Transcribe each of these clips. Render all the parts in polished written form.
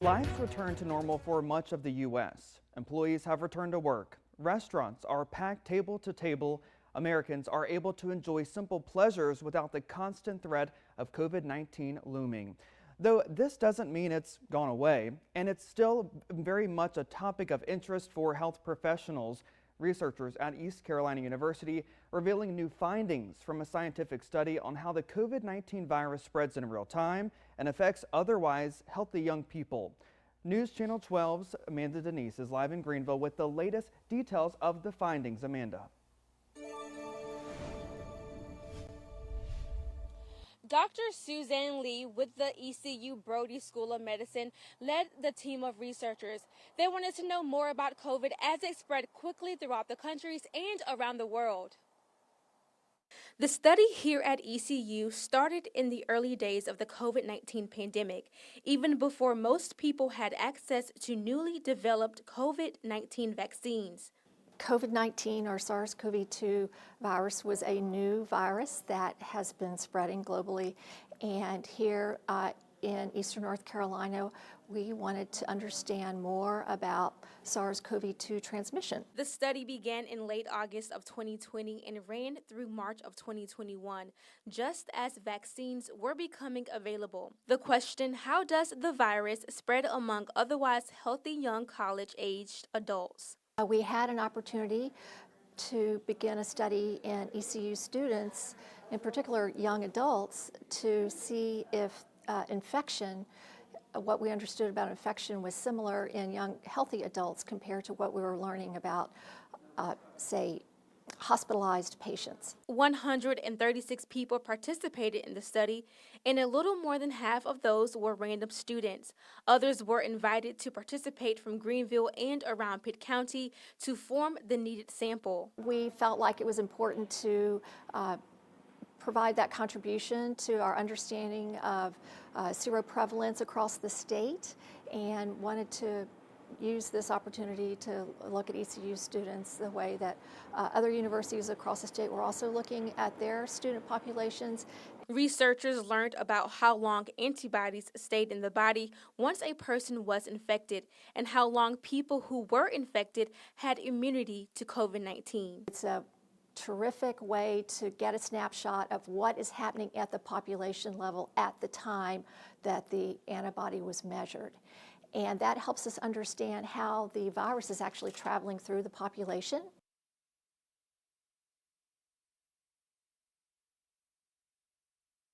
Life returned to normal for much of the U.S. Employees have returned to work. Restaurants are packed table to table. Americans are able to enjoy simple pleasures without the constant threat of COVID-19 looming. Though this doesn't mean it's gone away, and it's still very much a topic of interest for health professionals. Researchers at East Carolina University revealing new findings from a scientific study on how the COVID-19 virus spreads in real time and affects otherwise healthy young people. News Channel 12's Amanda Denise is live in Greenville with the latest details of the findings. Amanda. Dr. Suzanne Lee with the ECU Brody School of Medicine led the team of researchers. They wanted to know more about COVID as it spread quickly throughout the countries and around the world. The study here at ECU started in the early days of the COVID-19 pandemic, even before most people had access to newly developed COVID-19 vaccines. COVID-19 or SARS-CoV-2 virus was a new virus that has been spreading globally, and here in Eastern North Carolina, we wanted to understand more about SARS-CoV-2 transmission. The study began in late August of 2020 and ran through March of 2021, just as vaccines were becoming available. The question, how does the virus spread among otherwise healthy young college-aged adults? We had an opportunity to begin a study in ECU students, in particular young adults, to see if what we understood about infection was similar in young healthy adults compared to what we were learning about, say, hospitalized patients. 136 people participated in the study, and a little more than half of those were random students. Others were invited to participate from Greenville and around Pitt County to form the needed sample. We felt like it was important to provide that contribution to our understanding of seroprevalence across the state, and wanted to use this opportunity to look at ECU students the way that other universities across the state were also looking at their student populations. Researchers learned about how long antibodies stayed in the body once a person was infected, and how long people who were infected had immunity to COVID-19. It's a terrific way to get a snapshot of what is happening at the population level at the time that the antibody was measured. And that helps us understand how the virus is actually traveling through the population.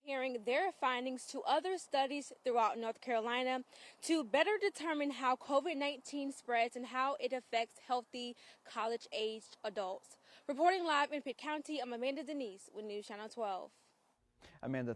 Comparing their findings to other studies throughout North Carolina to better determine how COVID-19 spreads and how it affects healthy college-aged adults. Reporting live in Pitt County, I'm Amanda Denise with News Channel 12. Amanda,